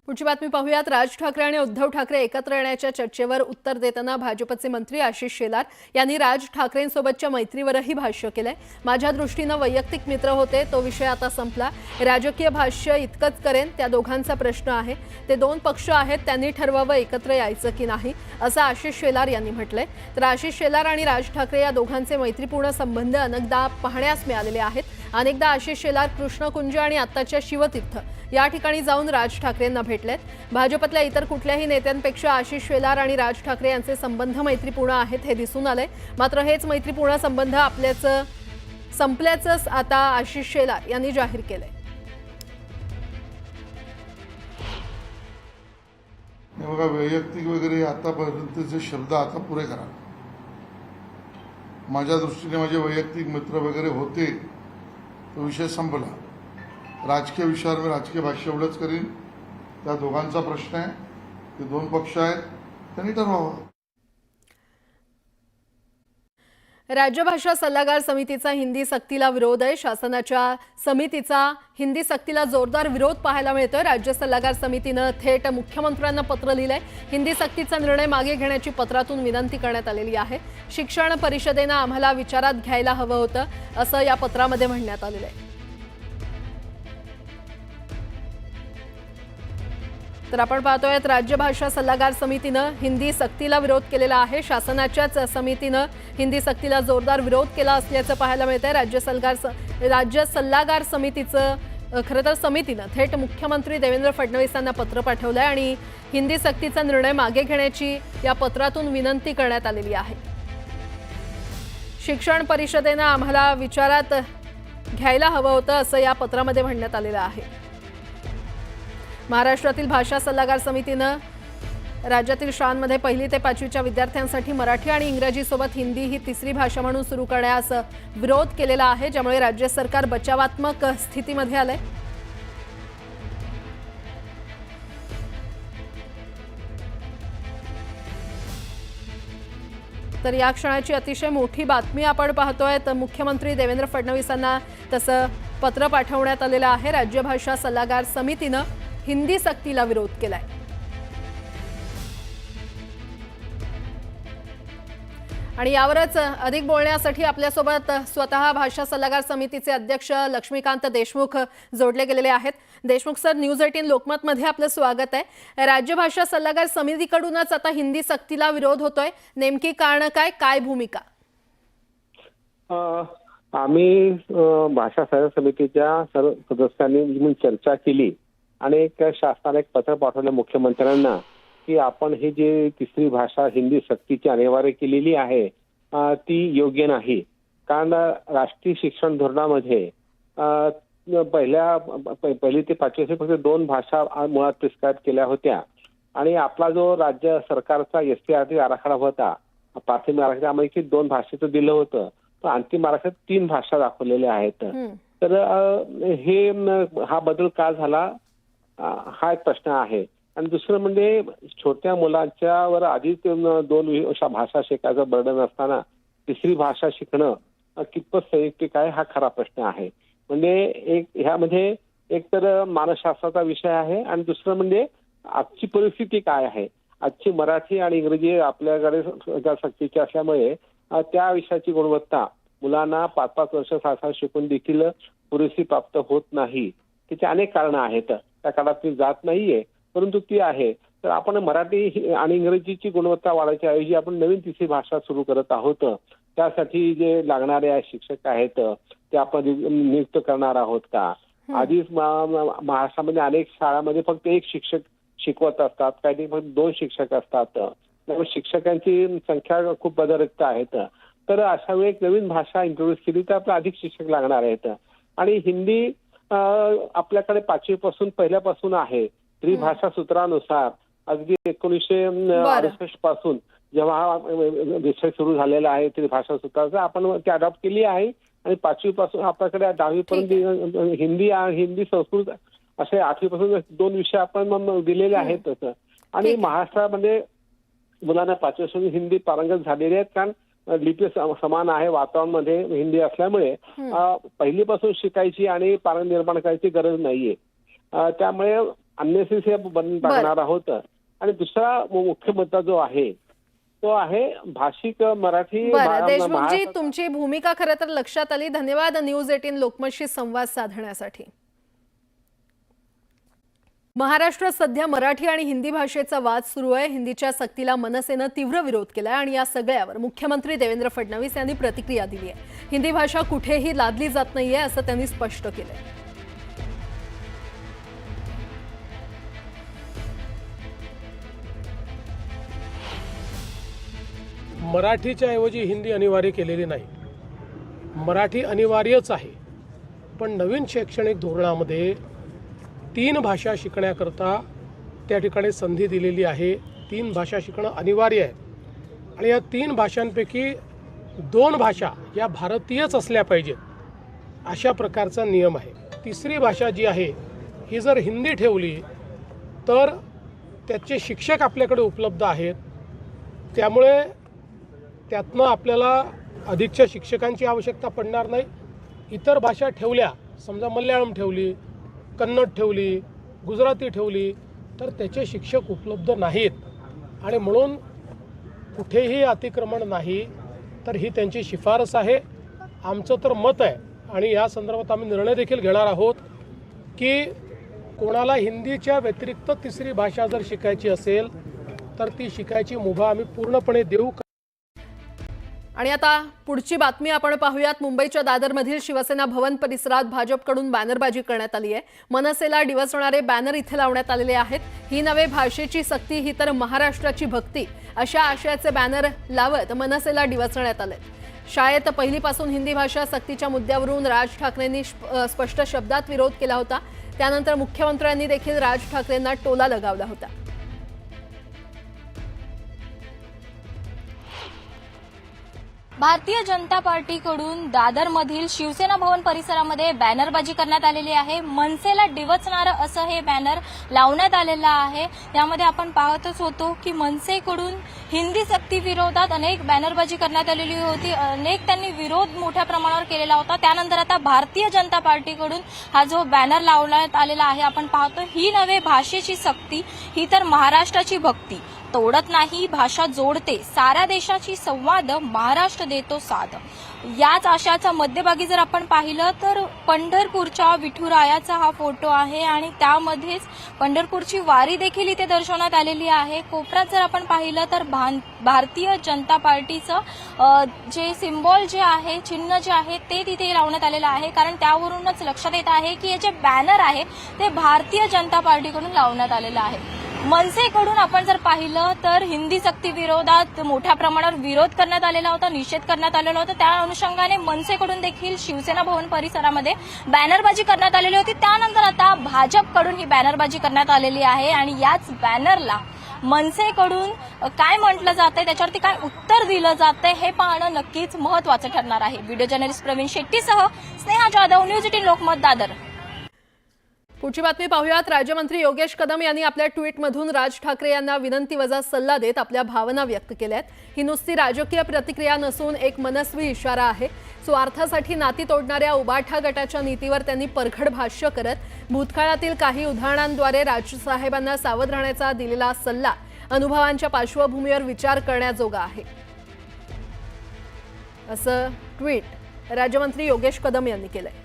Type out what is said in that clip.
पुढची बातमी पाहूयात। राज ठाकरे आणि उद्धव ठाकरे एकत्र येण्याच्या चर्चेवर उत्तर देताना भाजपचे मंत्री आशिष शेलार यांनी राज ठाकरेंसोबतच्या मैत्रीवरही भाष्य केलंय। माझ्या दृष्टीने वैयक्तिक मित्र होते, तो विषय आता संपला। राजकीय भाष्य इतकंच करेन, त्या दोघांचा प्रश्न आहे। ते दोन पक्ष आहेत, त्यांनी ठरवावं एकत्र यायचं की नाही, असं आशिष शेलार यांनी म्हटलंय। तर आशिष शेलार आणि राज ठाकरे या दोघांचे मैत्रीपूर्ण संबंध अनेकदा पाहण्यास मिळालेले आहेत। अनेकदा आशिष शेलार कृष्णकुंज आणि आत्ताच्या शिवतीर्थ या ठिकाणी जाऊन राज ठाकरेंना भेटलेत। भाजपतल्या इतर कुठल्याही नेत्यांपेक्षा आशिष शेलार आणि राज ठाकरे यांचे संबंध मैत्रीपूर्ण आहेत हे दिसून आले। मात्र हेच मैत्रीपूर्ण संबंध आपल्याचं संपल्याचं आता आशिष शेलार यांनी जाहीर केलंय। बघा, वैयक्तिक वगैरे आतापर्यंतचे शब्द आता पुरे करा। माझ्या दृष्टीने माझे वैयक्तिक मित्र वगैरे होते, तो विषय संपला। राजकीय विषयावर मी राजकीय भाष्य एवढंच करीन, त्या दोघांचा प्रश्न आहे, ते दोन पक्ष आहेत, त्यांनी ठरवावं। राज्य भाषा सल्लागार समितीचा हिंदी सक्तीला विरोध आहे। शासनाच्या समितीचा हिंदी सक्तीला जोरदार विरोध पाहायला मिळतोय। राज्य सल्लागार समितीनं थेट मुख्यमंत्र्यांना पत्र लिहिलंय। हिंदी सक्तीचा निर्णय मागे घेण्याची पत्रातून विनंती करण्यात आलेली आहे। शिक्षण परिषदेनं आम्हाला विचारात घ्यायला हवं होतं, असं या पत्रामध्ये म्हणण्यात आलेलं आहे। तर आपण पाहतोय, राज्य भाषा सल्लागार समितीनं हिंदी सक्तीला विरोध केलेला आहे। शासनाच्याच समितीनं हिंदी सक्तीला जोरदार विरोध केला असल्याचं पाहायला मिळतंय। राज्य सल्लागार समितीचं खरं तर समितीनं थेट मुख्यमंत्री देवेंद्र फडणवीसांना पत्र पाठवलंय आणि हिंदी सक्तीचा निर्णय मागे घेण्याची या पत्रातून विनंती करण्यात आलेली आहे। शिक्षण परिषदेनं आम्हाला विचारात घ्यायला हवं होतं, असं या पत्रामध्ये म्हणण्यात आलेलं आहे। महाराष्ट्रातील भाषा सल्लागार समितीनं राज्यातील शाळांमध्ये 1ली ते 5वीच्या विद्यार्थ्यांसाठी मराठी आणि इंग्रजीसोबत हिंदी ही तिसरी भाषा म्हणून सुरू करण्यास विरोध केलेला आहे, ज्यामुळे राज्य सरकार बचावात्मक स्थितीमध्ये आलंय। तर या क्षणाची अतिशय मोठी बातमी आपण पाहतोय। तर मुख्यमंत्री देवेंद्र फडणवीसांना तसं पत्र पाठवण्यात आलेलं आहे। राज्य भाषा सल्लागार समितीनं हिंदी सक्तीला विरोध केलाय। आणि यावरच अधिक बोलण्यासाठी आपल्यासोबत स्वतः भाषा सल्लागार समितीचे अध्यक्ष लक्ष्मीकांत देशमुख जोडले गेलेले आहेत। देशमुख सर, न्यूज 18 लोकमत मध्ये आपलं स्वागत आहे। राज्य भाषा सल्लागार समितीकडूनच आता हिंदी सक्तीला विरोध होतोय, नेमकी कारण काय भूमिका? आम्ही भाषा सल्लागार समितीच्या सर्व सदस्यांनी चर्चा केली आणि शासनाने एक पत्र पाठवलं मुख्यमंत्र्यांना की आपण ही जी तिसरी भाषा हिंदी सक्तीची अनिवार्य केलेली आहे ती योग्य नाही। कारण राष्ट्रीय शिक्षण धोरणामध्ये पहिली ते 5वी फक्त 2 भाषा मुळात प्रिस्क्राईब केल्या होत्या आणि आपला जो राज्य सरकारचा SCRT आराखडा होता, प्राथमिक आराखड्यामध्ये 2 भाषेचं दिलं होतं, तर अंतिम आराखड्यात 3 भाषा दाखवलेल्या आहेत। तर हा बदल का झाला हा एक प्रश्न आहे। आणि दुसरं म्हणजे छोट्या मुलांच्यावर आधीच 2 भाषा शिकायचं बर्डन असताना तिसरी भाषा शिकणं कितपत संयुक्तिक आहे हा खरा प्रश्न आहे। म्हणजे ह्यामध्ये एक तर मानसशास्त्राचा विषय आहे आणि दुसरं म्हणजे आजची परिस्थिती काय आहे। आजची मराठी आणि इंग्रजी आपल्याकडे सक्तीची असल्यामुळे त्या विषयाची गुणवत्ता मुलांना 5-5 वर्ष 6 शिकून देखील पुरेशी प्राप्त होत नाही। त्याची अनेक कारणं आहेत, त्या काळात ती जात नाहीये, परंतु ती आहे। तर आपण मराठी आणि इंग्रजीची गुणवत्ता वाढायच्या ऐवजी आपण नवीन तिसरी भाषा सुरू करत आहोत। त्यासाठी जे लागणारे शिक्षक आहेत ते आपण नियुक्त करणार आहोत का? आधीच महाराष्ट्रामध्ये अनेक शाळांमध्ये फक्त 1 शिक्षक शिकवत असतात, काही फक्त 2 शिक्षक असतात, त्यामुळे शिक्षकांची संख्या खूप बदलत आहेत। तर अशा वेळी एक नवीन भाषा इंट्रोड्यूस केली तर आपल्याला अधिक शिक्षक लागणार आहेत। आणि हिंदी आपल्याकडे 5वी पासून पहिल्यापासून आहे। त्रिभाषा सूत्रानुसार अगदी 1968 पासून जेव्हा हा विषय सुरू झालेला आहे त्रिभाषा सूत्राचा, आपण ती अडॉप्ट केली आहे आणि 5वी पासून आपल्याकडे 10वी पर्यंत हिंदी संस्कृत असे 8वी पासून 2 विषय आपण दिलेले आहेत। आणि महाराष्ट्रामध्ये मुलांना 5वी पासून हिंदी पारंगत झालेले आहेत, कारण लिपी समान आहे, वातावरणामध्ये हिंदी असल्यामुळे पहिलीपासून शिकायची आणि पारंगत निर्माण करायची गरज नाहीये। त्यामुळे अननेसेसरी बनून टाकणार आहोत. आणि दुसरा मुख्य मुद्दा जो आहे तो आहे भाषिक मराठी बरं देशमुखजी, तुमची भूमिका खरं तर लक्षात आली. धन्यवाद न्यूज 18 लोकमतशी संवाद साधण्यासाठी. महाराष्ट्रात सध्या मराठी आणि हिंदी भाषेचा वाद सुरू आहे. हिंदीच्या सक्तीला मनसेनं तीव्र विरोध केलाय आणि या सगळ्यावर मुख्यमंत्री देवेंद्र फडणवीस यांनी प्रतिक्रिया दिली आहे. हिंदी भाषा कुठेही लादली जात नाहीये असं त्यांनी स्पष्ट केलंय. मराठीच्या ऐवजी हिंदी अनिवार्य केलेली नाही. मराठी अनिवार्यच आहे, पण नवीन शैक्षणिक धोरणामध्ये 3 भाषा शिकण्याकरता त्या ठिकाणी संधी दिलेली आहे. 3 भाषा शिकणं अनिवार्य आहे आणि या 3 भाषांपैकी 2 भाषा या भारतीयच असल्या पाहिजेत अशा प्रकारचा नियम आहे. 3री भाषा जी आहे ही जर हिंदी ठेवली तर त्याचे शिक्षक आपल्याकडे उपलब्ध आहेत, त्यामुळे त्यातनं आपल्याला अधिकच्या शिक्षकांची आवश्यकता पडणार नाही. इतर भाषा ठेवल्या, समजा मल्याळम ठेवली, कन्नड ठेवली, गुजराती ठेवली, तर त्याचे शिक्षक उपलब्ध नाहीत आणि म्हणून कुठेही अतिक्रमण नाही. तर ही त्यांची शिफारस आहे. आमचं तर मत आहे आणि या संदर्भात आम्ही निर्णय देखील घेणार आहोत की कोणाला हिंदीच्या व्यतिरिक्त 3री भाषा जर शिकायची असेल तर ती शिकायची मुभा आम्ही पूर्णपणे देऊ. आणि आता पुढची बातमी आपण पाहूयात. मुंबईच्या दादरमधील शिवसेना भवन परिसरात भाजपकडून बॅनरबाजी करण्यात आली आहे. मनसेला डिवचणारे बॅनर इथे लावण्यात आलेले आहेत. ही नव्हे भाषेची सक्ती, ही तर महाराष्ट्राची भक्ती अशा आशयाचे बॅनर लावत मनसेला डिवचण्यात आले. शाळेत पहिलीपासून हिंदी भाषा सक्तीच्या मुद्द्यावरून राज ठाकरेंनी स्पष्ट शब्दात विरोध केला होता. त्यानंतर मुख्यमंत्र्यांनी देखील राज ठाकरेंना टोला लगावला होता. भारतीय जनता पार्टीकडून दादरमधील शिवसेना भवन परिसरामध्ये बॅनरबाजी करण्यात आलेली आहे. मनसेला डिवचणारं असं हे बॅनर लावण्यात आलेलं आहे. यामध्ये आपण पाहतच होतो की मनसेकडून हिंदी सक्ती विरोधात अनेक बॅनरबाजी करण्यात आलेली होती. अनेक त्यांनी विरोध मोठ्या प्रमाणावर केलेला होता. त्यानंतर आता भारतीय जनता पार्टीकडून हा जो बॅनर लावण्यात आलेला आहे, आपण पाहतो ही नव्हे भाषेची सक्ती, ही तर महाराष्ट्राची भक्ती. तोडत नाही भाषा जोडते, साऱ्या देशाची संवाद महाराष्ट्र देतो साध. याच आशयाचा मध्यभागी जर आपण पाहिलं तर पंढरपूरच्या विठुरायाचा हा फोटो आहे आणि त्यामध्येच पंढरपूरची वारी देखील इथे दर्शवण्यात आलेली आहे. कोपऱ्यात जर आपण पाहिलं तर भारतीय जनता पार्टीचं जे सिम्बॉल जे आहे, चिन्ह जे आहे ते तिथे लावण्यात आलेलं आहे. कारण त्यावरूनच लक्षात येत आहे की हे जे बॅनर आहे ते भारतीय जनता पार्टीकडून लावण्यात आलेलं आहे. मनसेकडून आपण जर पाहिलं तर हिंदी सक्ती विरोधात मोठ्या प्रमाणावर विरोध करण्यात आलेला होता, निषेध करण्यात आलेला होता. त्या अनुषंगाने मनसेकडून देखील शिवसेना भवन परिसरामध्ये बॅनरबाजी करण्यात आलेली होती. त्यानंतर आता भाजपकडून ही बॅनरबाजी करण्यात आलेली आहे आणि याच बॅनरला मनसेकडून काय म्हटलं जातंय, त्याच्यावरती काय उत्तर दिलं जातंय हे पाहणं नक्कीच महत्त्वाचं ठरणार आहे. व्हिडिओ जर्नलिस्ट प्रवीण शेट्टीसह स्नेहा जाधव, न्यूज 18 लोकमत, दादर. पुढची बातमी पाहूयात. राज्यमंत्री योगेश कदम यांनी आपल्या ट्विटमधून राज ठाकरे यांना विनंतीवजा सल्ला देत आपल्या भावना व्यक्त केल्या आहेत. ही नुसती राजकीय प्रतिक्रिया नसून एक मनस्वी इशारा आहे. स्वार्थासाठी नाती तोडणाऱ्या उबाठा गटाच्या नीतीवर त्यांनी परखड भाष्य करत भूतकाळातील काही उदाहरणांद्वारे राजसाहेबांना सावध राहण्याचा दिलेला सल्ला अनुभवांच्या पार्श्वभूमीवर विचार करण्याजोगा आहे, असं ट्विट राज्यमंत्री योगेश कदम यांनी केलंय.